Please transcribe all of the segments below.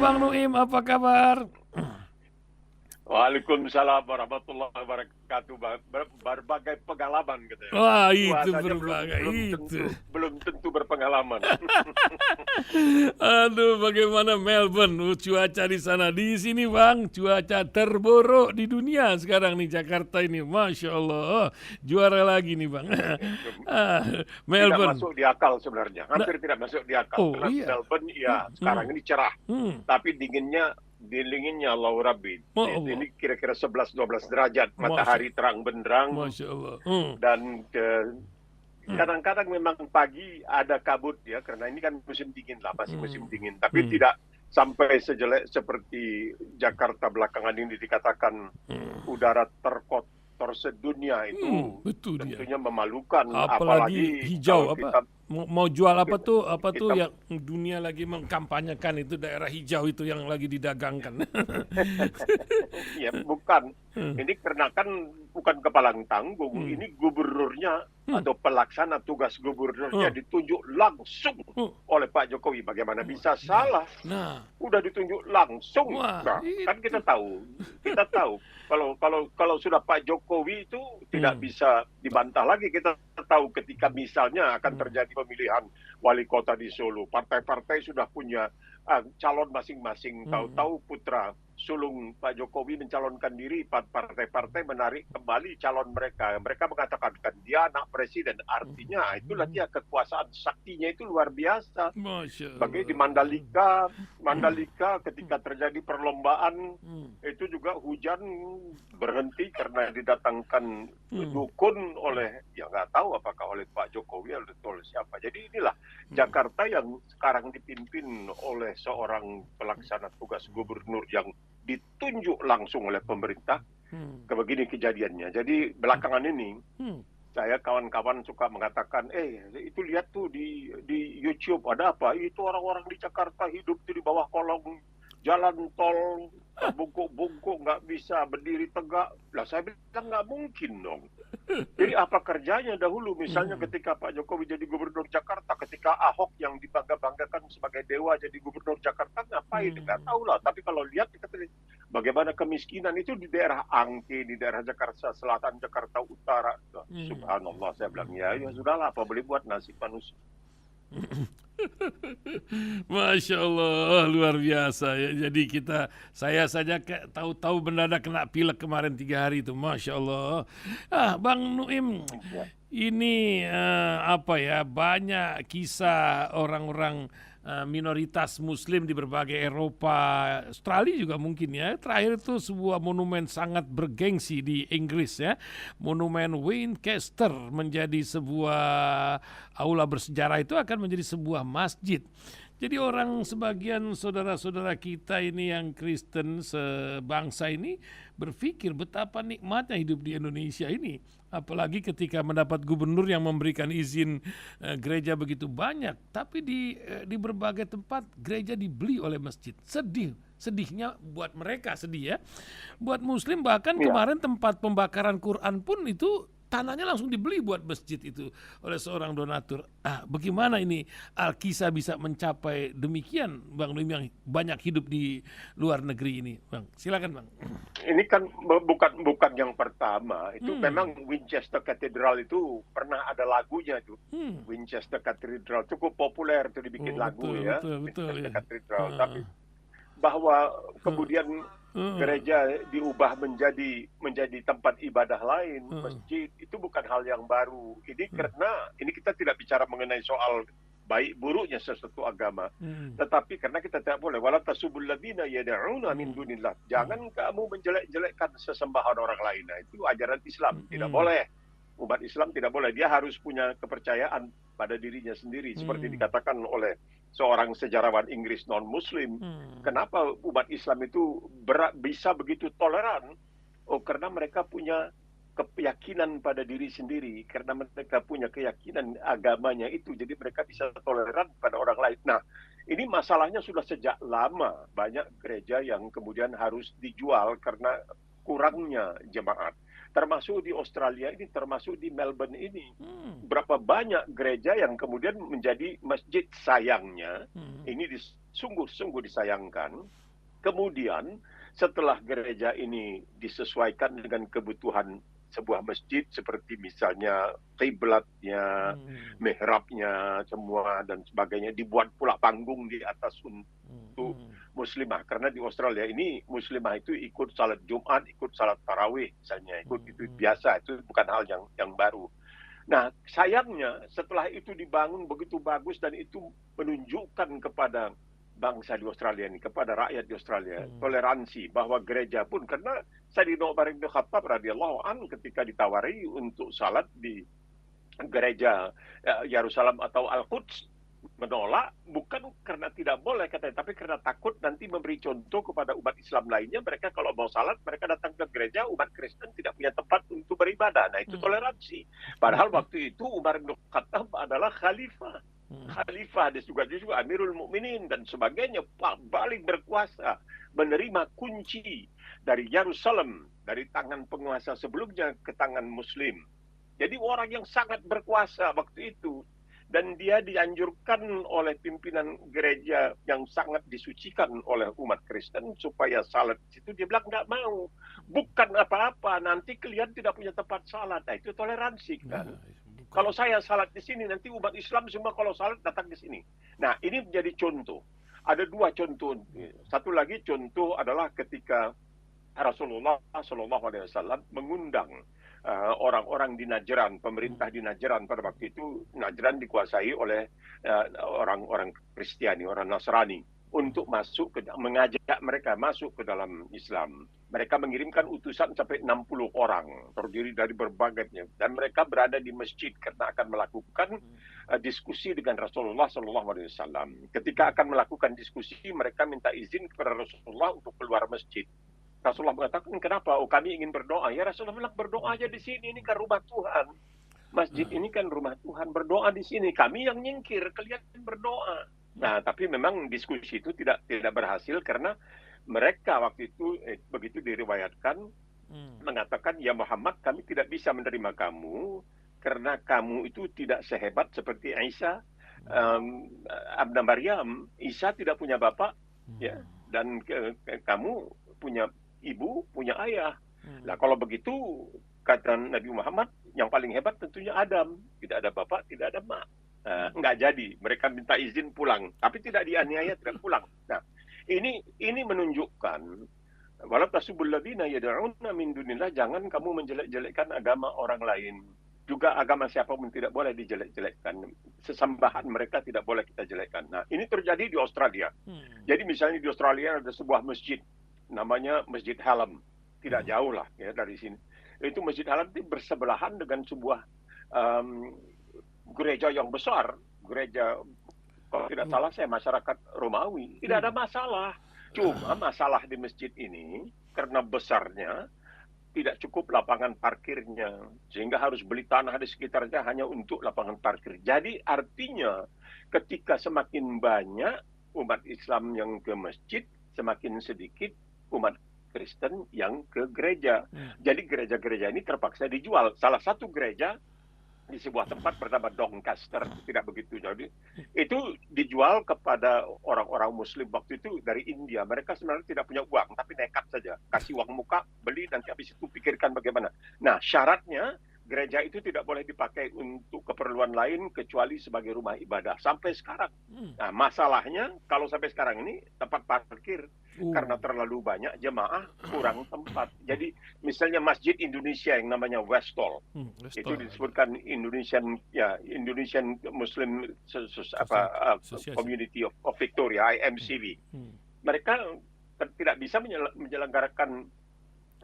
Bang Nuim, apa kabar? Waalaikumsalam warahmatullahi wabarakatuh. Berbagai pengalaman katanya. Wah, Tua itu saja belum berbagai belum itu. tentu belum tentu berpengalaman. Aduh, bagaimana Melbourne? Cuaca di sana. Di sini, Bang, cuaca terburuk di dunia sekarang nih Jakarta ini. Masya Allah. Oh, juara lagi nih, Bang. Ah, Tidak Melbourne. masuk di akal sebenarnya. Nah, Hampir tidak masuk di akal. oh Karena iya. Melbourne Hmm, ya hmm, sekarang ini cerah, hmm. tapi dinginnya Allahu Rabbi. Oh Allah. Ini kira-kira 11-12 derajat, Masya, matahari terang benderang Masya Allah. Hmm, dan hmm, kadang-kadang memang pagi ada kabut ya, karena ini kan musim dingin lah, masih hmm, musim dingin. Tapi hmm, tidak sampai sejelek seperti Jakarta belakangan ini dikatakan hmm. udara terkotor sedunia. Itu Betul dia. tentunya memalukan, Apalagi apalagi kalau hijau apa? kita Mau jual apa tuh kita yang dunia lagi mengkampanyekan itu daerah hijau itu yang lagi didagangkan. ya bukan. Hmm, Ini karena kan bukan kepalang tanggung, hmm, ini gubernurnya hmm, atau pelaksana tugas gubernurnya hmm, ditunjuk langsung hmm. oleh Pak Jokowi. Bagaimana bisa salah? Nah, Udah ditunjuk langsung. wah Nah, kan itu. kita tahu kalau sudah Pak Jokowi itu tidak Hmm, bisa dibantah lagi. Kita tahu ketika misalnya akan hmm, terjadi pemilihan wali kota di Solo, partai-partai sudah punya calon masing-masing. hmm, Tahu-tahu putra sulung Pak Jokowi mencalonkan diri, partai-partai menarik kembali calon mereka. Mereka mengatakan kan dia anak presiden, artinya itulah hmm. dia kekuasaan saktinya itu luar biasa. Masya Bagi di Allah. Mandalika ketika terjadi perlombaan Hmm, itu juga hujan berhenti karena didatangkan hmm, dukun oleh ya nggak tahu apakah oleh Pak Jokowi atau oleh siapa. Jadi inilah hmm, Jakarta yang sekarang dipimpin oleh seorang pelaksana tugas gubernur yang ditunjuk langsung oleh pemerintah. hmm, Begini kejadiannya. Jadi hmm, belakangan ini hmm, saya kawan-kawan suka mengatakan, itu lihat tuh di YouTube ada apa? Itu orang-orang di Jakarta hidup tuh di bawah kolong jalan tol, terbungkuk-bungkuk, nggak bisa berdiri tegak. Lah saya bilang nggak mungkin dong. Jadi apa kerjanya dahulu? Misalnya hmm, ketika Pak Jokowi jadi gubernur Jakarta, ketika Ahok yang dibangga-banggakan sebagai dewa jadi gubernur Jakarta, ngapain? Nggak hmm, tahu lah. Tapi kalau lihat bagaimana kemiskinan itu di daerah Angke, di daerah Jakarta Selatan, Jakarta Utara. hmm. Subhanallah, saya bilang, ya sudahlah, apa boleh buat nasib manusia. Masya Allah, luar biasa ya. Jadi saya saja tahu-tahu mendadak kena pilek kemarin 3 hari itu. Masya Allah. Bang Nuim, Ya, ini apa ya, banyak kisah orang-orang minoritas Muslim di berbagai Eropa, Australia juga mungkin ya. Terakhir itu sebuah monumen sangat bergengsi di Inggris ya, monumen Winchester menjadi sebuah aula bersejarah itu akan menjadi sebuah masjid. Jadi orang sebagian saudara-saudara kita ini yang Kristen sebangsa ini berpikir betapa nikmatnya hidup di Indonesia ini. Apalagi ketika mendapat gubernur yang memberikan izin gereja begitu banyak. Tapi di berbagai tempat gereja dibeli oleh masjid. Sedihnya buat mereka sedih ya. Buat muslim bahkan ya. kemarin tempat pembakaran Quran pun itu tanahnya langsung dibeli buat masjid itu oleh seorang donatur. Bagaimana ini Alkisah bisa mencapai demikian, Bang Lim yang banyak hidup di luar negeri ini, Bang? Silakan, Bang. Ini kan bukan yang pertama. Itu Hmm, memang Winchester Cathedral itu pernah ada lagunya tuh. hmm. Winchester Cathedral cukup populer tuh dibikin Oh, lagu betul, ya, betul, betul Winchester ya. Cathedral. Tapi Ah, bahwa ah, kemudian ah, gereja diubah menjadi tempat ibadah lain, ah. masjid, itu bukan hal yang baru. Ini Hmm, karena ini kita tidak bicara mengenai soal baik buruknya sesuatu agama, hmm, tetapi karena kita tidak boleh wala tasubul ladzina yad'una min hmm, dunillah. hmm, Jangan kamu menjelek-jelekkan sesembahan orang lain. Nah, itu ajaran Islam, tidak hmm, boleh. Umat Islam tidak boleh. Dia harus punya kepercayaan pada dirinya sendiri seperti hmm, dikatakan oleh seorang sejarawan Inggris non-Muslim. hmm, Kenapa umat Islam itu bisa begitu toleran? Oh, karena mereka punya keyakinan pada diri sendiri, karena mereka punya keyakinan agamanya itu, jadi mereka bisa toleran pada orang lain. Nah, ini masalahnya sudah sejak lama. Banyak gereja yang kemudian harus dijual karena kurangnya jemaat. Termasuk di Australia ini, termasuk di Melbourne ini. hmm, Berapa banyak gereja yang kemudian menjadi masjid, sayangnya Ini sungguh-sungguh disayangkan. Kemudian setelah gereja ini disesuaikan dengan kebutuhan sebuah masjid seperti misalnya kiblatnya, mihrabnya, semua dan sebagainya, dibuat pula panggung di atas untuk muslimah. Karena di Australia ini muslimah itu ikut salat Jumat, ikut salat tarawih misalnya, ikut itu biasa, itu bukan hal yang baru. Nah, sayangnya setelah itu dibangun begitu bagus dan itu menunjukkan kepada bangsa di Australia ini, kepada rakyat di Australia, toleransi bahwa gereja pun, karena Sayyidina Umar bin Khattab radhiyallahu anhu ketika ditawari untuk salat di gereja Yerusalem atau Al-Quds, menolak bukan karena tidak boleh katanya, tapi karena takut nanti memberi contoh kepada umat Islam lainnya. Mereka kalau mau salat, mereka datang ke gereja, umat Kristen tidak punya tempat untuk beribadah. Nah, itu toleransi. Padahal waktu itu Umar bin Khattab adalah khalifah. Khalifah, dia juga Amirul Mukminin dan sebagainya, balik berkuasa, menerima kunci dari Yerusalem, dari tangan penguasa sebelumnya ke tangan Muslim. Jadi orang yang sangat berkuasa waktu itu. Dan dia dianjurkan oleh pimpinan gereja yang sangat disucikan oleh umat Kristen supaya salat di situ. Dia bilang nggak mau. Bukan apa-apa, nanti kalian tidak punya tempat salat. Nah, itu toleransi kan. Kalau saya salat di sini, nanti umat Islam semua kalau salat datang di sini. Nah, ini menjadi contoh. Ada dua contoh. Satu lagi contoh adalah ketika Rasulullah SAW mengundang orang-orang di Najran, pemerintah di Najran pada waktu itu. Najran dikuasai oleh orang-orang Kristiani, orang Nasrani, untuk mengajak mereka masuk ke dalam Islam. Mereka mengirimkan utusan sampai 60 orang, terdiri dari berbagai, dan mereka berada di masjid karena akan melakukan diskusi dengan Rasulullah SAW. Ketika akan melakukan diskusi, mereka minta izin kepada Rasulullah untuk keluar masjid. Rasulullah mengatakan, kenapa? Oh, kami ingin berdoa. Ya, Rasulullah bilang, berdoa aja di sini. Ini kan rumah Tuhan. Masjid ini kan rumah Tuhan. Berdoa di sini. Kami yang nyingkir, kalian berdoa. Nah, tapi memang diskusi itu tidak berhasil karena mereka waktu itu begitu diriwayatkan mengatakan, ya Muhammad, kami tidak bisa menerima kamu karena kamu itu tidak sehebat seperti Isa, Abna Maryam. Isa tidak punya bapak, ya, dan kamu punya ibu, punya ayah. Nah, kalau begitu, kata Nabi Muhammad, yang paling hebat tentunya Adam. Tidak ada bapak, tidak ada mak. Nggak jadi. Mereka minta izin pulang. Tapi tidak dianiaya, tidak pulang. Nah, ini menunjukkan, walau tasubul ladzina yad'una min dunillah, jangan kamu menjelek-jelekkan agama orang lain. Juga agama siapapun tidak boleh dijelek-jelekkan. Sesembahan mereka tidak boleh kita jelekkan. Nah, ini terjadi di Australia. Jadi misalnya di Australia ada sebuah masjid, namanya Masjid Hallam, tidak jauh lah ya dari sini. Itu Masjid Hallam itu bersebelahan dengan sebuah gereja yang besar, gereja, kalau tidak salah saya masyarakat Romawi. Tidak ada masalah. Cuma masalah di masjid ini karena besarnya tidak cukup lapangan parkirnya, sehingga harus beli tanah di sekitarnya hanya untuk lapangan parkir. Jadi artinya ketika semakin banyak umat Islam yang ke masjid, semakin sedikit umat Kristen yang ke gereja. Jadi gereja-gereja ini terpaksa dijual. Salah satu gereja di sebuah tempat bernama Doncaster, tidak begitu jadi, itu dijual kepada orang-orang Muslim waktu itu dari India. Mereka sebenarnya tidak punya uang, tapi nekat saja. Kasih uang muka, beli, nanti habis itu pikirkan bagaimana. Nah, syaratnya gereja itu tidak boleh dipakai untuk keperluan lain kecuali sebagai rumah ibadah. Sampai sekarang. Nah, masalahnya kalau sampai sekarang ini tempat parkir karena terlalu banyak jemaah, kurang tempat. Jadi misalnya Masjid Indonesia yang namanya Westall, itu disebutkan Indonesian Muslim Community of Victoria, IMCV. Mereka tidak bisa menyelenggarakan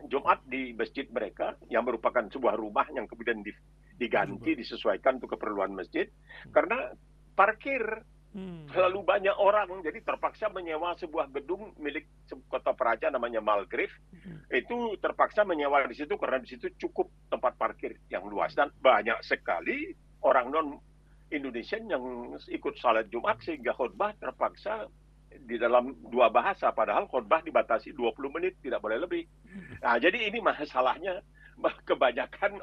Jumat di masjid mereka, yang merupakan sebuah rumah yang kemudian diganti, disesuaikan untuk keperluan masjid, karena parkir terlalu banyak orang, jadi terpaksa menyewa sebuah gedung milik kota Praja namanya Malgrave. Itu terpaksa menyewa di situ karena di situ cukup tempat parkir yang luas, dan banyak sekali orang non Indonesia yang ikut salat Jumat sehingga khutbah terpaksa di dalam dua bahasa, padahal khutbah dibatasi 20 menit, tidak boleh lebih. Nah, jadi ini masalahnya, kebanyakan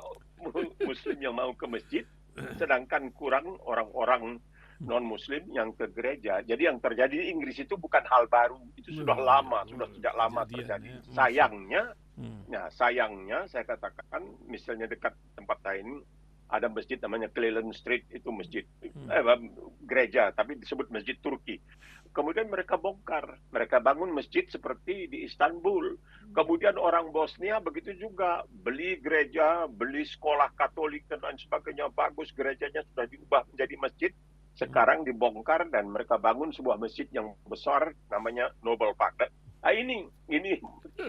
Muslim yang mau ke masjid, sedangkan kurang orang-orang non-Muslim yang ke gereja. Jadi yang terjadi di Inggris itu bukan hal baru, itu sudah lama, sudah sejak lama kejadian, terjadi. ya. Sayangnya saya katakan, misalnya dekat tempat saya ini ada masjid namanya Cleland Street, itu masjid gereja, tapi disebut masjid Turki. Kemudian mereka bongkar, mereka bangun masjid seperti di Istanbul. Kemudian orang Bosnia begitu juga, beli gereja, beli sekolah Katolik dan lain sebagainya, bagus, gerejanya sudah diubah menjadi masjid. Sekarang dibongkar dan mereka bangun sebuah masjid yang besar namanya Noble Park. Nah, ini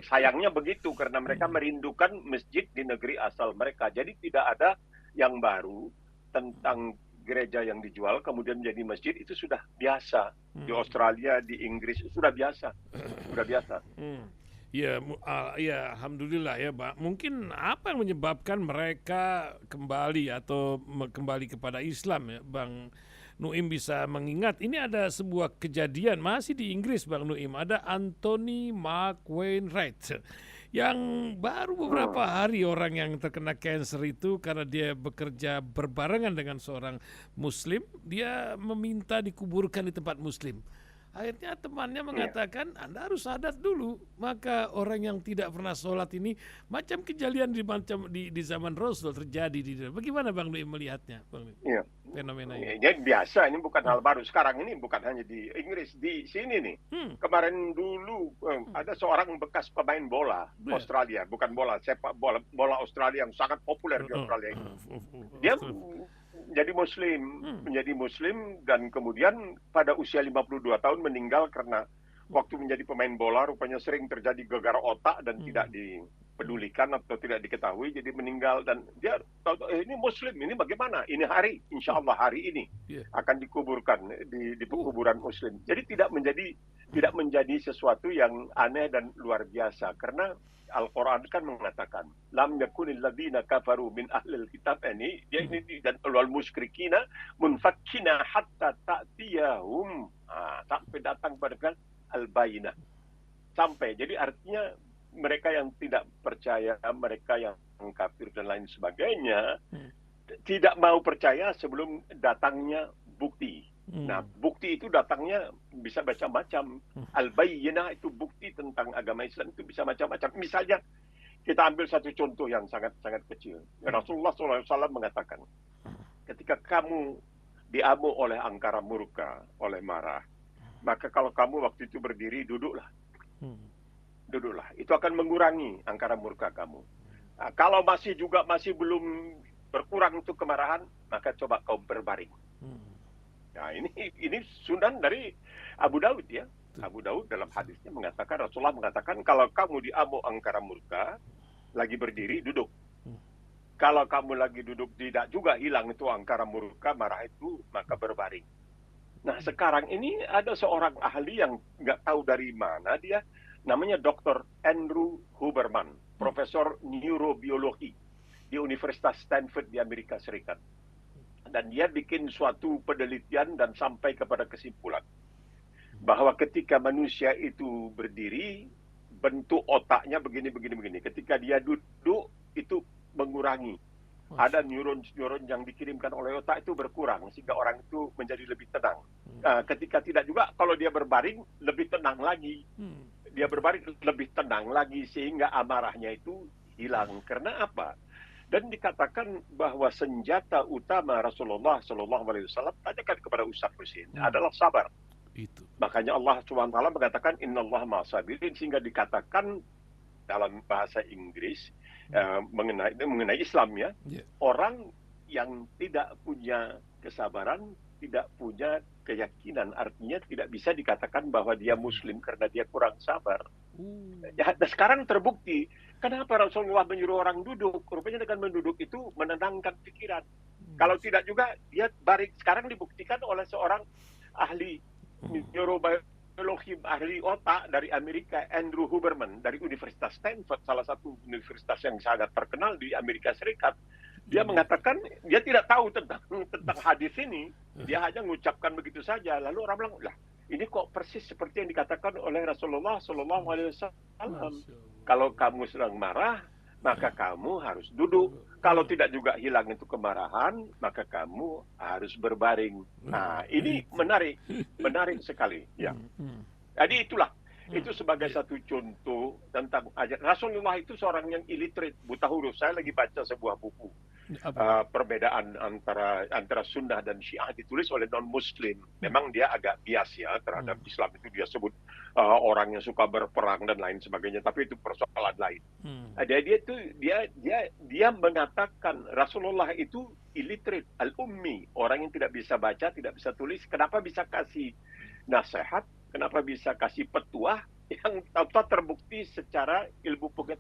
sayangnya begitu, karena mereka merindukan masjid di negeri asal mereka. Jadi tidak ada yang baru tentang gereja yang dijual kemudian menjadi masjid, itu sudah biasa di Australia, di Inggris sudah biasa. Ya, ya, alhamdulillah ya, Pak. Mungkin apa yang menyebabkan mereka kembali atau kembali kepada Islam ya, Bang Nuim bisa mengingat. Ini ada sebuah kejadian masih di Inggris, Bang Nuim. Ada Anthony Mark Wainwright yang baru beberapa hari orang yang terkena kanker itu karena dia bekerja berbarengan dengan seorang Muslim, dia meminta dikuburkan di tempat Muslim. Akhirnya temannya mengatakan, Anda harus sadat dulu. Maka orang yang tidak pernah sholat ini, macam kejadian di zaman Rasul terjadi di dalam. Bagaimana Bang Nui melihatnya, Bang Nui? Ya. Fenomena ini. Jadi biasa, ini bukan hal baru. Sekarang ini bukan hanya di Inggris, di sini nih. Kemarin dulu ada seorang bekas pemain bola Australia, bukan bola sepak bola Australia yang sangat populer di Australia itu. Dia menjadi Muslim dan kemudian pada usia 52 tahun meninggal karena waktu menjadi pemain bola rupanya sering terjadi gegar otak dan tidak dipedulikan atau tidak diketahui, jadi meninggal. Dan dia tahu ini Muslim, ini bagaimana? Ini hari, insya Allah hari ini akan dikuburkan di pekuburan Muslim. Jadi tidak menjadi sesuatu yang aneh dan luar biasa, karena Al-Quran kan mengatakan lam yakunil ladzina kafaru min ahlil kitab ini dan wal musyrikina munfakkina hatta ta'tiyahum, sampai datang pada al-bayyinah. Sampai, jadi artinya mereka yang tidak percaya, mereka yang kafir dan lain sebagainya tidak mau percaya sebelum datangnya bukti. Nah, bukti itu datangnya bisa macam-macam. Al-bayyinah itu bukti tentang agama Islam itu bisa macam-macam. Misalnya, kita ambil satu contoh yang sangat-sangat kecil. Rasulullah SAW mengatakan, ketika kamu diamu oleh angkara murka, oleh marah, maka kalau kamu waktu itu berdiri, duduklah. Duduklah. Itu akan mengurangi angkara murka kamu. Nah, kalau masih belum berkurang untuk kemarahan, maka coba kau berbaring. Nah, ini sunan dari Abu Daud ya. Abu Daud dalam hadisnya mengatakan, Rasulullah mengatakan, kalau kamu diamu angkara murka, lagi berdiri, duduk. Kalau kamu lagi duduk tidak juga hilang itu angkara murka, marah itu, maka berbaring. Nah, sekarang ini ada seorang ahli yang nggak tahu dari mana dia, namanya Dr. Andrew Huberman, profesor neurobiologi di Universitas Stanford di Amerika Serikat. Dan dia bikin suatu penelitian dan sampai kepada kesimpulan bahwa ketika manusia itu berdiri, bentuk otaknya begini. Ketika dia duduk, itu mengurangi. Ada neuron yang dikirimkan oleh otak itu berkurang, sehingga orang itu menjadi lebih tenang. Ketika tidak juga, kalau dia berbaring, lebih tenang lagi. Dia berbaring lebih tenang lagi, sehingga amarahnya itu hilang. Karena apa? Dan dikatakan bahwa senjata utama Rasulullah SAW, tanyakan kepada Ustaz Husin, adalah sabar. Itu. Makanya Allah SWT mengatakan innallaha ma'as-sabirin, sehingga dikatakan dalam bahasa Inggris mengenai Islam ya, orang yang tidak punya kesabaran, tidak punya keyakinan, artinya tidak bisa dikatakan bahwa dia Muslim karena dia kurang sabar. Ya, dan sekarang terbukti. Kenapa Rasulullah menyuruh orang duduk? Rupanya dengan menduduk itu menenangkan pikiran. Kalau tidak juga, dia baring. Sekarang dibuktikan oleh seorang ahli neurobiologi, ahli otak dari Amerika, Andrew Huberman, dari Universitas Stanford, salah satu universitas yang sangat terkenal di Amerika Serikat. Dia mengatakan, dia tidak tahu tentang hadis ini. Dia hanya mengucapkan begitu saja. Lalu orang bilang, lah, ini kok persis seperti yang dikatakan oleh Rasulullah SAW. Kalau kamu sedang marah, maka kamu harus duduk. Kalau tidak juga hilang itu kemarahan, maka kamu harus berbaring. Nah, ini menarik sekali. Ya. Jadi itu sebagai satu contoh tentang Rasulullah itu seorang yang illiterate, buta huruf. Saya lagi baca sebuah buku perbedaan antara Sunnah dan Syiah ditulis oleh non-Muslim. Memang dia agak bias ya terhadap Islam, itu dia sebut orang yang suka berperang dan lain sebagainya. Tapi itu persoalan lain. Dia mengatakan Rasulullah itu illiterate, al-ummi, orang yang tidak bisa baca, tidak bisa tulis. Kenapa bisa kasih nasihat? Kenapa bisa kasih petuah yang terbukti secara ilmu pengetahuan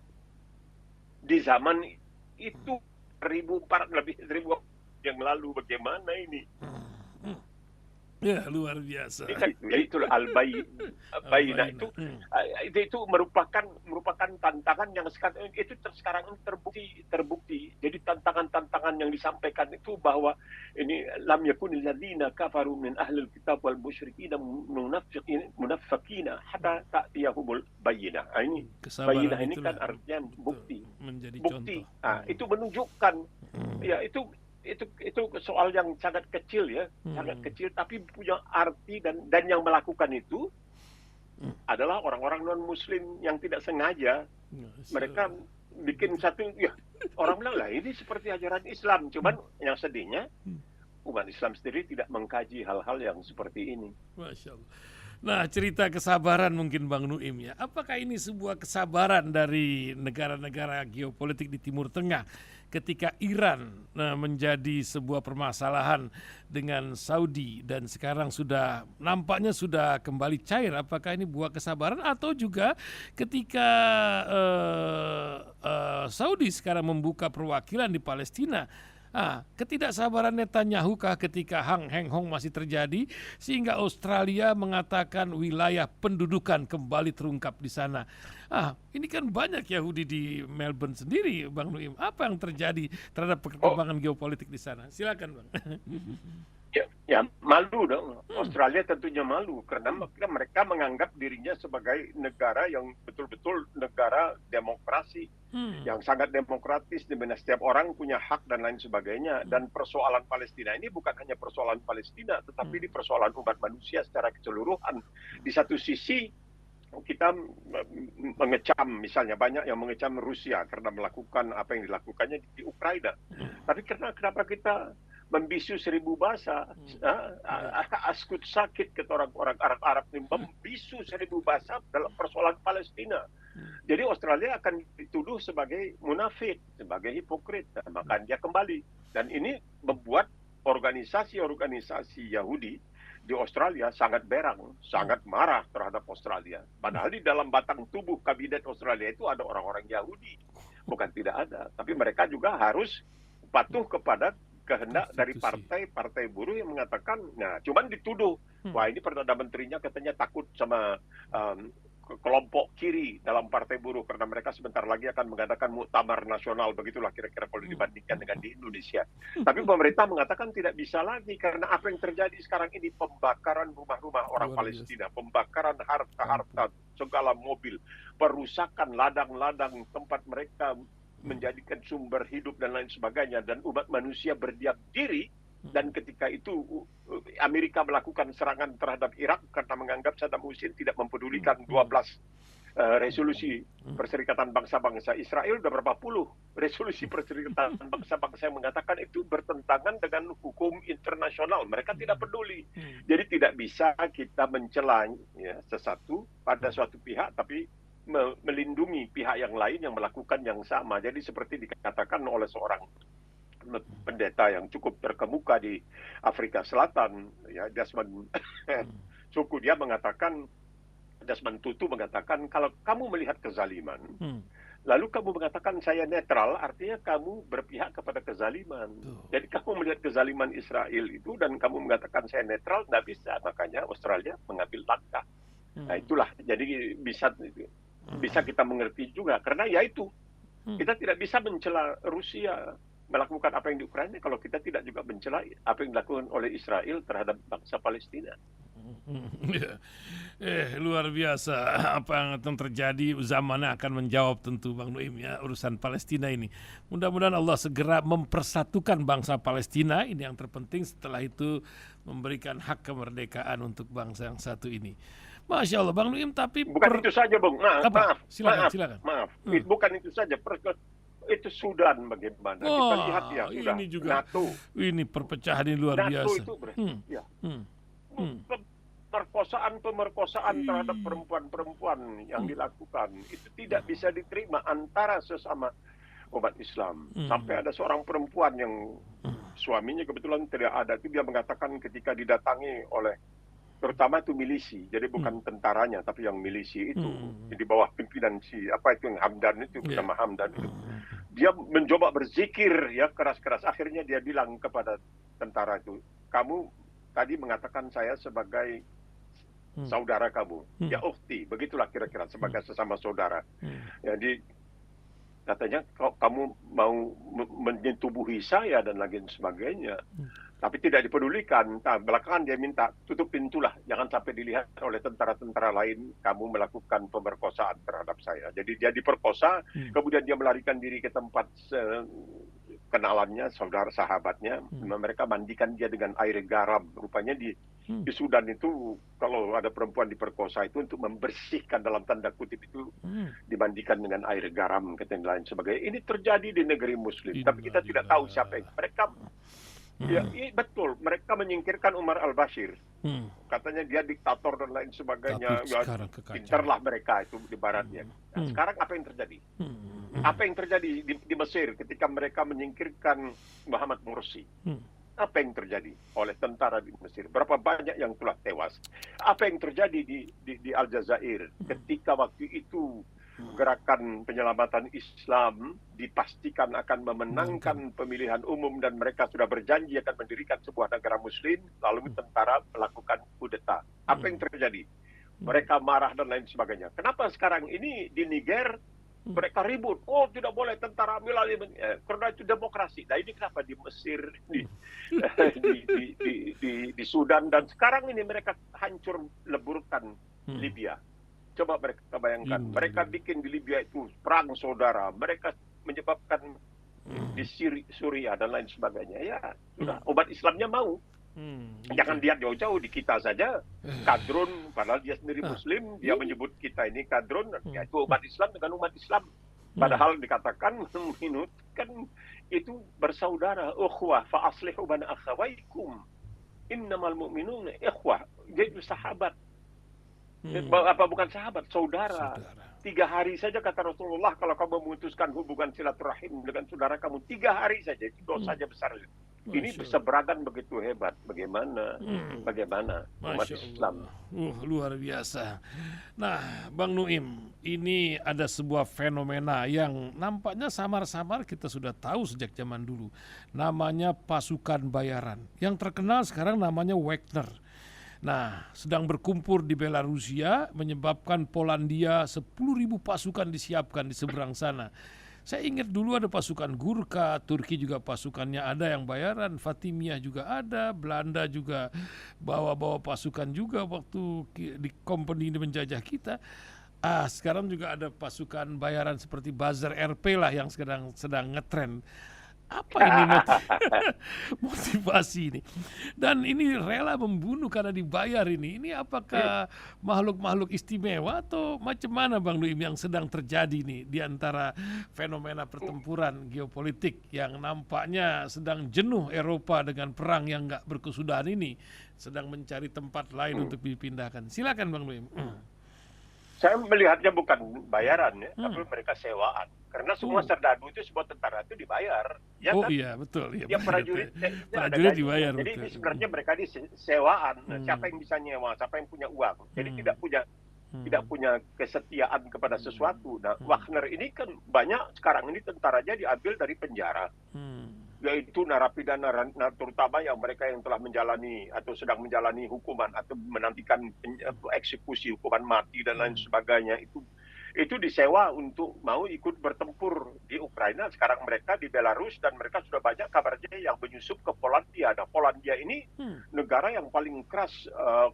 di zaman itu 1400 yang lalu? Bagaimana ini? Ya, luar biasa. Itu al-bayyinah itu merupakan tantangan yang sekarang terbukti. Jadi tantangan yang disampaikan itu bahwa ini lam yakunil ladzina kafaru min ahlil kitab wal musyrikin munafiqina hatta ta'tiyahumul bayyinah. Ini bayyinah ini kan artinya bukti. Menjadi bukti. Contoh. Itu menunjukkan ya itu soal yang sangat kecil ya, sangat kecil tapi punya arti, dan yang melakukan itu adalah orang-orang non-Muslim yang tidak sengaja. Mereka bikin satu, ya orang bilang lah ini seperti ajaran Islam, cuman yang sedihnya umat Islam sendiri tidak mengkaji hal-hal yang seperti ini. Masya Allah. Nah, cerita kesabaran mungkin Bang Nuim ya. Apakah ini sebuah kesabaran dari negara-negara geopolitik di Timur Tengah ketika Iran menjadi sebuah permasalahan dengan Saudi dan sekarang nampaknya sudah kembali cair? Apakah ini buah kesabaran atau juga ketika Saudi sekarang membuka perwakilan di Palestina? Ketidaksabaran Netanyahu kah ketika Heng Hong masih terjadi sehingga Australia mengatakan wilayah pendudukan kembali terungkap di sana. Ini kan banyak Yahudi di Melbourne sendiri, Bang Nuim. Apa yang terjadi terhadap perkembangan geopolitik di sana? Silakan, Bang. Ya malu dong. Australia tentunya malu karena mereka menganggap dirinya sebagai negara yang betul-betul negara demokrasi, yang sangat demokratis, di mana setiap orang punya hak dan lain sebagainya. Dan persoalan Palestina ini bukan hanya persoalan Palestina, tetapi di persoalan umat manusia secara keseluruhan. Di satu sisi kita mengecam, misalnya banyak yang mengecam Rusia karena melakukan apa yang dilakukannya di Ukraina. Tapi kenapa kita membisu 1000 bahasa, askut sakit kata orang-orang Arab ini, membisu 1000 bahasa dalam persoalan Palestina. Jadi Australia akan dituduh sebagai munafik, sebagai hipokrit, maka dia kembali. Dan ini membuat organisasi-organisasi Yahudi di Australia sangat berang, sangat marah terhadap Australia. Padahal di dalam batang tubuh kabinet Australia itu ada orang-orang Yahudi, bukan tidak ada. Tapi mereka juga harus patuh kepada kehendak dari partai buruh yang mengatakan, cuman dituduh, wah ini Perdana Menterinya katanya takut sama kelompok kiri dalam partai buruh karena mereka sebentar lagi akan mengadakan muktamar nasional, begitulah kira-kira kalau dibandingkan dengan di Indonesia. Tapi pemerintah mengatakan tidak bisa lagi karena apa yang terjadi sekarang ini, pembakaran rumah-rumah orang Palestina, pembakaran harta-harta, segala mobil, perusakan ladang-ladang tempat mereka menjadikan sumber hidup dan lain sebagainya, dan umat manusia berdiam diri. Dan ketika itu Amerika melakukan serangan terhadap Irak karena menganggap Saddam Hussein tidak mempedulikan 12 resolusi Perserikatan Bangsa-Bangsa. Israel sudah berapa puluh resolusi Perserikatan Bangsa-Bangsa yang mengatakan itu bertentangan dengan hukum internasional. Mereka tidak peduli. Jadi tidak bisa kita mencela sesuatu pada suatu pihak tapi melindungi pihak yang lain yang melakukan yang sama. Jadi seperti dikatakan oleh seorang pendeta yang cukup terkemuka di Afrika Selatan, ya, Desmond Tutu, dia mengatakan, Desmond Tutu mengatakan, kalau kamu melihat kezaliman, lalu kamu mengatakan saya netral, artinya kamu berpihak kepada kezaliman. Jadi kamu melihat kezaliman Israel itu dan kamu mengatakan saya netral, nggak bisa. Makanya Australia mengambil langkah. Nah itulah, jadi bisa kita mengerti juga, karena ya itu, kita tidak bisa mencela Rusia melakukan apa yang di Ukraina kalau kita tidak juga mencela apa yang dilakukan oleh Israel terhadap bangsa Palestina. Ya. Luar biasa apa yang akan terjadi, zamannya akan menjawab tentu Bang Nuim ya urusan Palestina ini. Mudah-mudahan Allah segera mempersatukan bangsa Palestina, ini yang terpenting, setelah itu memberikan hak kemerdekaan untuk bangsa yang satu ini. Masya Allah Bang Nuim, tapi Bukan itu saja, Bung. apa? Silakan, Maaf, silakan. maaf. Bukan itu saja. Itu Sudan bagaimana? Kita lihat ya sudah. Ini juga NATO. ini perpecahan ini luar NATO biasa. itu ya. Hmm. Hmm. Pemerkosaan terhadap perempuan-perempuan yang dilakukan itu tidak bisa diterima antara sesama umat Islam. Sampai ada seorang perempuan yang suaminya kebetulan tidak ada, itu dia mengatakan ketika didatangi oleh terutama itu milisi, jadi bukan tentaranya tapi yang milisi itu di bawah pimpinan apa itu yang Hamdan itu, nama Hamdan itu, dia mencoba berzikir ya keras-keras, akhirnya dia bilang kepada tentara itu, kamu tadi mengatakan saya sebagai saudara kamu, ya ukhti, begitulah kira-kira, sebagai sesama saudara. Jadi katanya kamu mau menyetubuhi saya dan lain sebagainya, tapi tidak dipedulikan. Nah, belakangan dia minta tutup pintulah, jangan sampai dilihat oleh tentara-tentara lain kamu melakukan pemerkosaan terhadap saya. Jadi dia diperkosa, kemudian dia melarikan diri ke tempat kenalannya, saudara sahabatnya, mereka mandikan dia dengan air garam. Rupanya di Sudan itu kalau ada perempuan diperkosa itu untuk membersihkan dalam tanda kutip itu dimandikan dengan air garam dan lain sebagainya. Ini terjadi di negeri Muslim, tapi kita tidak tahu siapa yang mereka. Ya, betul. Mereka menyingkirkan Umar al-Bashir. Katanya dia diktator dan lain sebagainya. Ya, pintarlah mereka itu di baratnya. Nah, sekarang apa yang terjadi? Apa yang terjadi di Mesir ketika mereka menyingkirkan Muhammad Mursi? Apa yang terjadi oleh tentara di Mesir? Berapa banyak yang telah tewas? Apa yang terjadi di Aljazair ketika waktu itu gerakan penyelamatan Islam dipastikan akan memenangkan pemilihan umum dan mereka sudah berjanji akan mendirikan sebuah negara Muslim, lalu tentara melakukan kudeta. Apa yang terjadi? Mereka marah dan lain sebagainya. Kenapa sekarang ini di Niger mereka ribut? Oh, tidak boleh tentara ambil alih, karena itu demokrasi. Nah, ini kenapa di Mesir, di Sudan, dan sekarang ini mereka hancur leburkan Libya. Coba mereka bayangkan, mereka bikin di Libya itu perang saudara, mereka menyebabkan di Suria dan lain sebagainya. Ya, sudah umat Islamnya mau. Jangan lihat jauh-jauh, di kita saja kadrun, padahal dia sendiri Muslim, dia menyebut kita ini kadrun, yaitu umat Islam dengan umat Islam. Padahal dikatakan kan itu bersaudara, ukhwah fa aslihu baina akhawaikum innamal mu'minuna ikhwah, jadi sahabat. Apa bukan sahabat, saudara. 3 hari saja kata Rasulullah, kalau kamu memutuskan hubungan silaturahim dengan saudara kamu 3 hari saja, itu dosanya besar. Ini berseberangan begitu hebat. Bagaimana umat Islam? Luar biasa. Nah, Bang Nuim, ini ada sebuah fenomena yang nampaknya samar-samar kita sudah tahu sejak zaman dulu. Namanya pasukan bayaran. Yang terkenal sekarang namanya Wagner. Nah, sedang berkumpul di Belarusia, menyebabkan Polandia 10.000 pasukan disiapkan di seberang sana. Saya ingat dulu ada pasukan Gurkha, Turki juga pasukannya ada yang bayaran, Fatimiyah juga ada, Belanda juga bawa-bawa pasukan juga waktu di company ini menjajah kita. Sekarang juga ada pasukan bayaran seperti Buzzer RP lah yang sedang ngetren. Apa ini motivasi ini? Dan ini rela membunuh karena dibayar ini. Ini apakah makhluk-makhluk istimewa atau macam mana Bang Nuim yang sedang terjadi nih di antara fenomena pertempuran geopolitik yang nampaknya sedang jenuh Eropa dengan perang yang nggak berkesudahan ini, sedang mencari tempat lain untuk dipindahkan. Silakan Bang Nuim. Saya melihatnya bukan bayaran ya, tapi mereka sewaan. Karena semua serdadu itu, semua tentara itu dibayar. Ya kan? Iya betul. Ya, dia prajurit dibayar. Jadi betul. sebenarnya mereka di sewaan. Siapa yang bisa nyewa, siapa yang punya uang. Jadi tidak punya kesetiaan kepada sesuatu. Nah, Wagner ini kan banyak sekarang ini tentaranya diambil dari penjara. Yaitu narapidana, terutama yang mereka yang telah menjalani atau sedang menjalani hukuman atau menantikan eksekusi hukuman mati dan lain sebagainya, itu itu disewa untuk mau ikut bertempur di Ukraina. Sekarang mereka di Belarus dan mereka sudah banyak kabarnya yang menyusup ke Polandia. Nah, Polandia ini negara yang paling keras,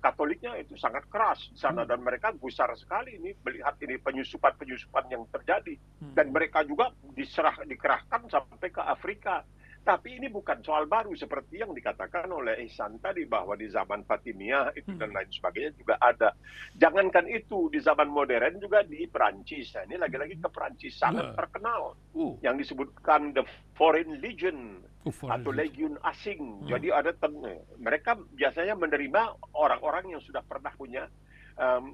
Katoliknya itu sangat keras di sana dan mereka gusar sekali ini melihat ini penyusupan-penyusupan yang terjadi. Dan mereka juga dikerahkan sampai ke Afrika. Tapi ini bukan soal baru seperti yang dikatakan oleh Ihsan tadi bahwa di zaman Fatimiyah itu dan lain sebagainya juga ada. Jangankan itu di zaman modern juga di Perancis. Nah, ini lagi-lagi ke Perancis sangat terkenal yang disebutkan the Foreign Legion atau legion asing. Jadi ada mereka biasanya menerima orang-orang yang sudah pernah punya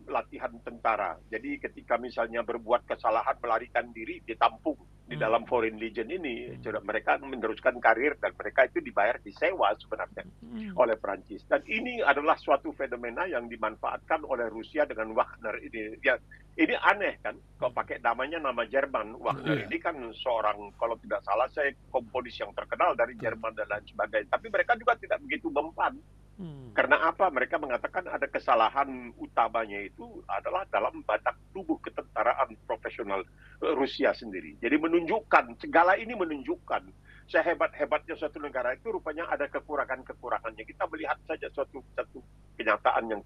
latihan tentara. Jadi ketika misalnya berbuat kesalahan melarikan diri ditampung di dalam Foreign Legion ini, mereka meneruskan karir dan mereka itu dibayar disewa sebenarnya oleh Perancis. Dan ini adalah suatu fenomena yang dimanfaatkan oleh Rusia dengan Wagner ini. Ya, ini aneh kan, kalau pakai namanya nama Jerman. Wagner ini kan seorang, kalau tidak salah saya komponis yang terkenal dari Jerman dan lain sebagainya. Tapi mereka juga tidak begitu mempan. Karena apa? Mereka mengatakan ada kesalahan utamanya itu adalah dalam batak tubuh ketentaraan profesional Rusia sendiri. Jadi menunjukkan, segala ini menunjukkan sehebat-hebatnya suatu negara itu rupanya ada kekurangan-kekurangannya. Kita melihat saja suatu kenyataan yang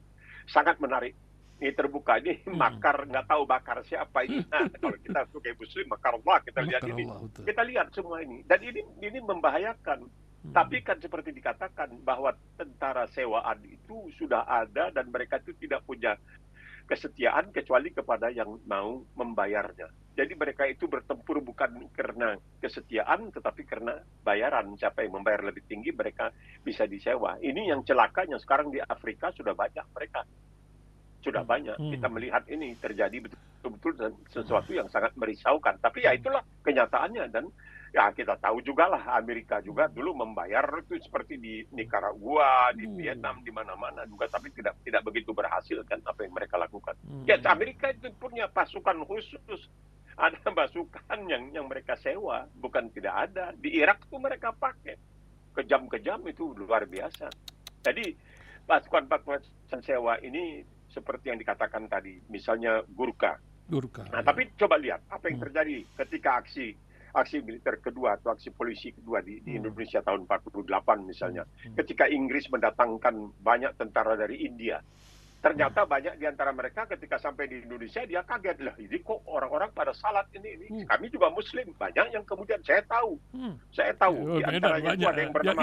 sangat menarik. Ini terbuka, ini makar, nggak tahu bakar siapa ini. Nah, kalau kita sebagai Muslim, makar Allah, kita lihat ini. Kita lihat semua ini. Dan ini membahayakan. Tapi kan seperti dikatakan bahwa tentara sewaan itu sudah ada dan mereka itu tidak punya kesetiaan kecuali kepada yang mau membayarnya. Jadi mereka itu bertempur bukan karena kesetiaan tetapi karena bayaran. Siapa yang membayar lebih tinggi mereka bisa disewa. Ini yang celakanya sekarang di Afrika sudah banyak mereka. Sudah banyak kita melihat ini terjadi betul-betul dan sesuatu yang sangat merisaukan. Tapi ya itulah kenyataannya dan ya kita tahu juga lah Amerika juga dulu membayar itu seperti di Nicaragua, di Vietnam, di mana-mana juga, tapi tidak begitu berhasil kan apa yang mereka lakukan. Ya Amerika itu punya pasukan khusus, ada pasukan yang mereka sewa, bukan tidak ada. Di Irak tuh mereka pakai kejam-kejam itu luar biasa. Jadi pasukan sewa ini seperti yang dikatakan tadi, misalnya Gurkha. Nah, tapi coba lihat apa yang terjadi ketika aksi militer kedua atau aksi polisi kedua di Indonesia tahun 48 misalnya. Ketika Inggris mendatangkan banyak tentara dari India. Ternyata banyak di antara mereka ketika sampai di Indonesia dia kaget lah, ini kok orang-orang pada salat ini. Kami juga Muslim, banyak yang kemudian saya tahu di antaranya itu ada yang bernama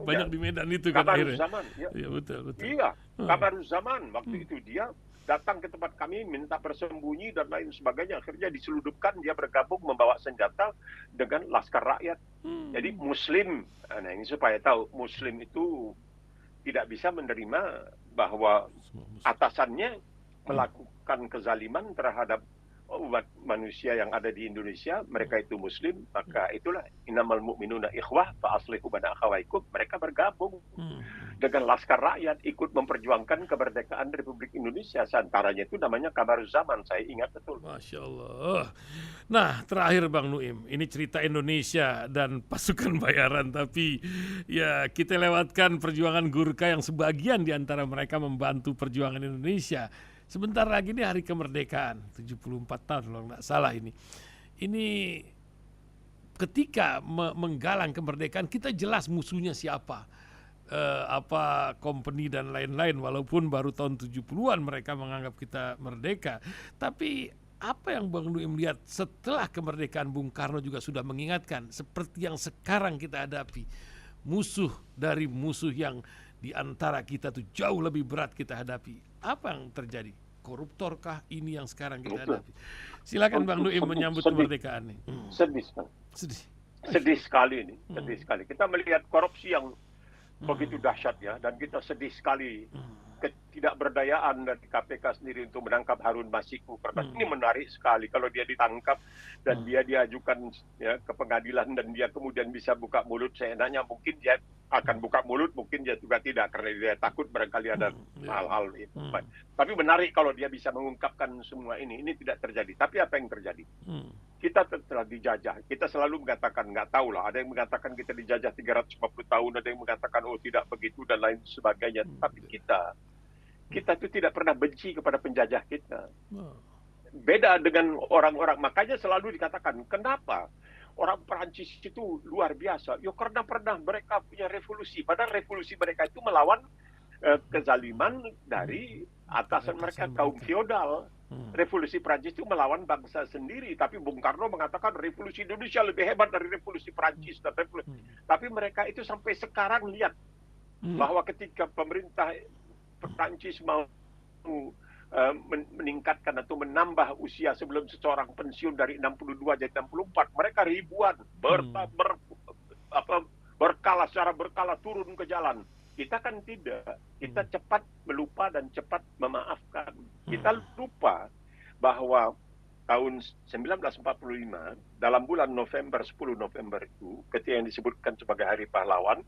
banyak di Medan itu kan Kamaruzzaman. Ya, betul. Iya, Kamaruzzaman waktu itu dia datang ke tempat kami minta bersembunyi dan lain sebagainya. Akhirnya diseludupkan, dia bergabung membawa senjata dengan Laskar Rakyat. Jadi Muslim, nah ini supaya tahu, Muslim itu tidak bisa menerima bahwa atasannya melakukan kezaliman terhadap umat manusia yang ada di Indonesia, mereka itu Muslim, maka itulah innamal mu'minuna ikhwah fa aslihu baina akhawaykum. Mereka bergabung dengan Laskar Rakyat ikut memperjuangkan kemerdekaan Republik Indonesia. Seantaranya itu namanya Kamaruzzaman, saya ingat betul. Masya Allah. Nah, terakhir Bang Nuim, ini cerita Indonesia dan pasukan bayaran, tapi ya kita lewatkan perjuangan Gurkha yang sebagian di antara mereka membantu perjuangan Indonesia. Sebentar lagi ini hari kemerdekaan, 74 tahun kalau nggak salah ini. Ini ketika menggalang kemerdekaan kita jelas musuhnya siapa. Apa company dan lain-lain, walaupun baru tahun 70-an mereka menganggap kita merdeka. Tapi apa yang Bang Nuim lihat setelah kemerdekaan, Bung Karno juga sudah mengingatkan seperti yang sekarang kita hadapi. Musuh dari musuh yang di antara kita tuh jauh lebih berat kita hadapi. Apa yang terjadi? Koruptorkah ini yang sekarang kita hadapi? Silakan Bang Nuim menyambut kemerdekaan ini. Sedih sekali ini, sedih sekali. Kita melihat korupsi yang begitu dahsyat ya, dan kita sedih sekali ketidakberdayaan dari KPK sendiri untuk menangkap Harun Masiku. Karena ini menarik sekali kalau dia ditangkap dan dia diajukan ya ke pengadilan dan dia kemudian bisa buka mulut seenaknya, mungkin dia akan buka mulut, mungkin dia juga tidak karena dia takut barangkali ada hal-hal itu. Tapi menarik kalau dia bisa mengungkapkan semua ini. Ini tidak terjadi. Tapi apa yang terjadi? Kita telah dijajah. Kita selalu mengatakan nggak tahu lah. Ada yang mengatakan kita dijajah 350 tahun, ada yang mengatakan oh tidak begitu dan lain sebagainya. Tapi kita itu tidak pernah benci kepada penjajah kita. beda dengan orang-orang. Makanya selalu dikatakan, kenapa orang Perancis itu luar biasa? Ya karena pernah mereka punya revolusi. Padahal revolusi mereka itu melawan kezaliman dari atasan mereka, kaum feodal. Revolusi Prancis itu melawan bangsa sendiri, tapi Bung Karno mengatakan revolusi Indonesia lebih hebat dari revolusi Prancis. Tapi mereka itu sampai sekarang lihat bahwa ketika pemerintah Prancis mau meningkatkan atau menambah usia sebelum seseorang pensiun dari 62 jadi 64, mereka ribuan secara berkala turun ke jalan. Kita kan tidak. Kita cepat melupa dan cepat memaafkan. Kita lupa bahwa tahun 1945, dalam bulan November, 10 November itu, ketika yang disebutkan sebagai Hari Pahlawan,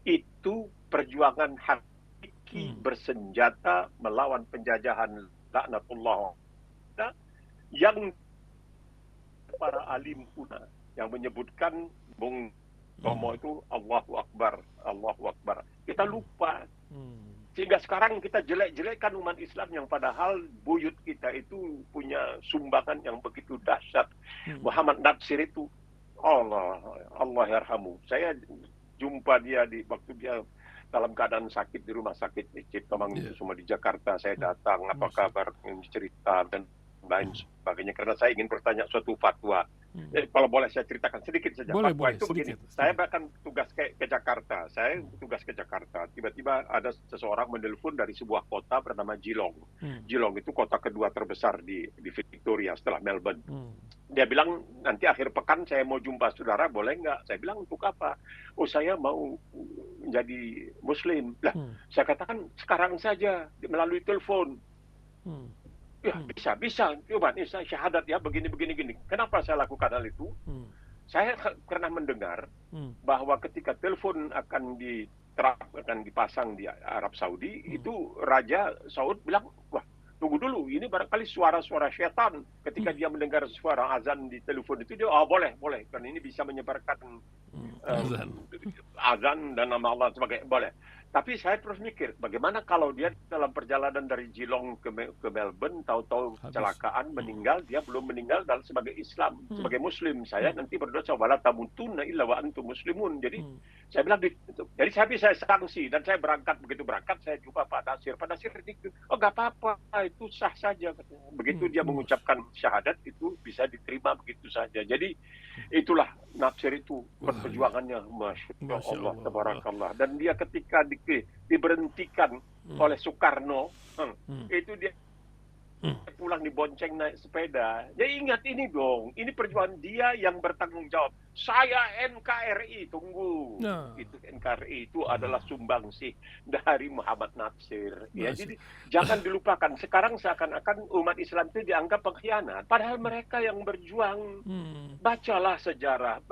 itu perjuangan hakiki bersenjata melawan penjajahan laknatullah yang para alim kuna yang menyebutkan Bung Tomo itu Allahu Akbar, Allahu Akbar. Kita lupa. Sehingga sekarang kita jelek-jelekkan umat Islam yang padahal buyut kita itu punya sumbangan yang begitu dahsyat. Muhammad Natsir itu Allah yarhamu. Saya jumpa dia di waktu dia dalam keadaan sakit di rumah sakit Cipto Mangunkusumo di Jakarta. Saya datang, apa kabar, cerita dan lain sebagainya, karena saya ingin bertanya suatu fatwa. Kalau boleh saya ceritakan sedikit saja. Boleh, Fatwa boleh, itu begini. Saya bahkan tugas ke Jakarta. Tiba-tiba ada seseorang menelpon dari sebuah kota bernama Geelong. Geelong itu kota kedua terbesar di Victoria setelah Melbourne. Dia bilang, nanti akhir pekan saya mau jumpa saudara, boleh nggak? Saya bilang, untuk apa? Oh, saya mau menjadi Muslim. Lah, saya katakan sekarang saja melalui telepon. Ya, bisa. Coba nih, saya syahadat ya, begini. Kenapa saya lakukan hal itu? Saya pernah mendengar bahwa ketika telepon akan dipasang di Arab Saudi, itu Raja Saud bilang, wah, tunggu dulu, ini barangkali suara-suara syaitan. Ketika dia mendengar suara azan di telepon itu, dia, boleh, karena ini bisa menyebarkan azan dan nama Allah sebagai boleh. Tapi saya terus mikir, bagaimana kalau dia dalam perjalanan dari Geelong ke Melbourne, tahu-tahu kecelakaan, meninggal, dia belum meninggal sebagai Islam, sebagai Muslim. Saya nanti berdoa, wala tamutunna illa wa antum muslimun. Jadi saya bilang, jadi saya sanksi, dan saya begitu berangkat, saya jumpa Pak Nasir. Pak Nasir itu, nggak apa-apa, itu sah saja. Begitu dia mengucapkan syahadat, itu bisa diterima begitu saja. Jadi itulah Natsir itu perjuangannya, Masya Allah, tabarakallah. Dan dia ketika diberhentikan oleh Soekarno, itu dia pulang dibonceng naik sepeda. Ya ingat ini dong, ini perjuangan dia yang bertanggung jawab. Saya NKRI, tunggu. Itu NKRI itu adalah sumbangsih dari Muhammad Natsir. Ya, jadi jangan dilupakan. Sekarang seakan-akan umat Islam itu dianggap pengkhianat. Padahal mereka yang berjuang. Bacalah sejarah.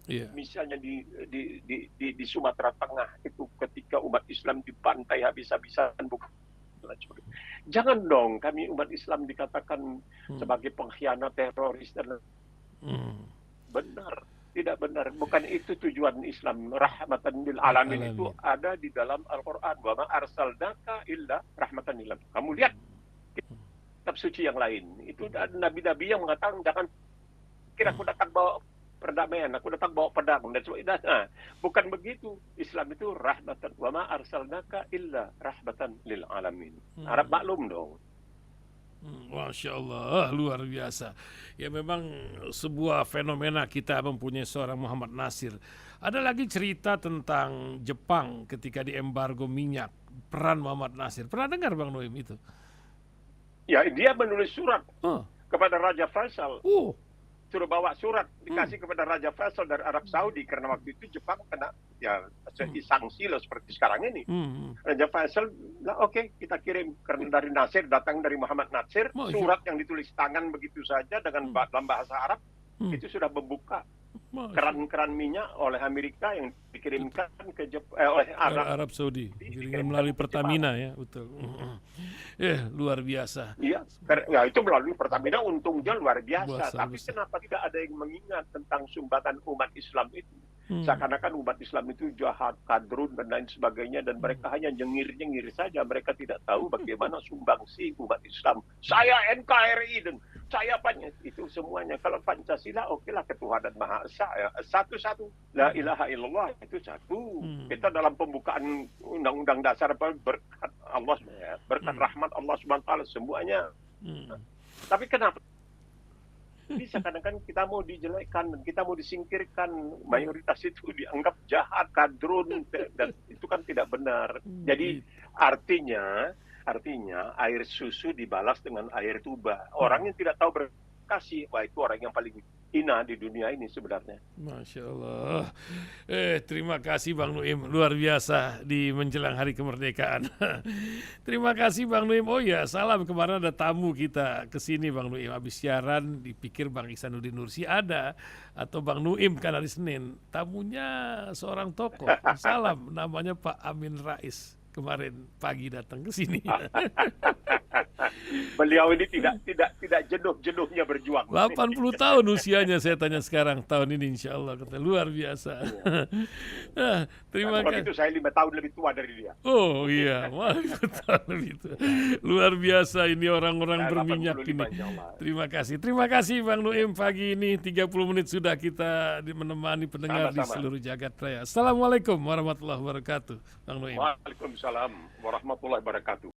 Misalnya di Sumatera Tengah itu ketika umat Islam dibantai habis-habisan, jangan dong kami umat Islam dikatakan sebagai pengkhianat, teroris dan benar, tidak benar. Bukan itu tujuan Islam. Rahmatan lil alamin itu ada di dalam Al-Qur'an. Wa ma arsalnaka illa rahmatan lil alamin. Kamu lihat kitab suci yang lain. Itu ada nabi-nabi yang mengatakan, jangan kira aku datang bawa perdamaian, aku datang bawa pedang dan sebagainya. Bukan begitu. Islam itu rahmatan, wa ma arsalnaka illa rahmatan lil alamin. Arab maklum dong. Masya Allah, luar biasa. Ya memang sebuah fenomena kita mempunyai seorang Muhammad Natsir. Ada lagi cerita tentang Jepang ketika diembargo minyak, peran Muhammad Natsir. Pernah dengar Bang Noim itu? Ya, dia menulis surat kepada Raja Faisal. Suruh bawa surat, dikasih kepada Raja Faisal dari Arab Saudi, karena waktu itu Jepang kena sanksi loh seperti sekarang ini. Raja Faisal, oke, kita kirim, karena dari Natsir, datang dari Muhammad Natsir, surat yang ditulis tangan begitu saja dengan dalam bahasa Arab, itu sudah membuka keran-keran minyak oleh Amerika yang dikirimkan ke oleh Arab Saudi, melalui Pertamina, ya, betul. Luar biasa. Iya, ya itu melalui Pertamina, untungnya luar biasa. Tapi besar. Kenapa tidak ada yang mengingat tentang sumbangan umat Islam itu? Seakan-akan umat Islam itu jahat, kadrun, dan lain sebagainya, dan mereka hanya nyengir-nyengir saja. Mereka tidak tahu bagaimana sumbangsi umat Islam. Saya NKRI dan saya itu semuanya. Kalau Pancasila, okelah ketuhanan Maha Esa, ya. Satu-satu. La ilaha illallah itu satu. Kita dalam pembukaan Undang-Undang Dasar berkat Allah, berkat rahmat Allah Subhanahu wa taala semuanya. Tapi kenapa? Jadi seakan-akan kita mau dijelekkan dan kita mau disingkirkan, mayoritas itu dianggap jahat, kadrun, dan itu kan tidak benar. Jadi artinya air susu dibalas dengan air tuba. Orang yang tidak tahu berkasih, wah itu orang yang paling hina di dunia ini sebenarnya. Masya Allah. Terima kasih Bang Nuim, luar biasa di menjelang hari kemerdekaan. Terima kasih Bang Nuim. Oh ya, salam, kemarin ada tamu kita ke sini Bang Nuim. Habis siaran dipikir Bang Ihsanuddin Nursi ada atau Bang Nuim kan hari Senin. Tamunya seorang tokoh. Salam, namanya Pak Amin Rais. Kemarin pagi datang ke sini. Beliau ini tidak jenuh-jenuhnya berjuang. 80 tahun usianya, saya tanya sekarang, tahun ini insya Allah, kata luar biasa. Nah, terima kasih. Itu saya 5 tahun lebih tua dari dia. Oh iya, 5 tahun lebih tua. Luar biasa ini orang-orang berminyak ini. Terima kasih Bang Nuim, pagi ini 30 menit sudah kita menemani pendengar di seluruh jagat raya. Assalamualaikum warahmatullahi wabarakatuh, Bang Nuim. Waalaikumsalam warahmatullahi wabarakatuh.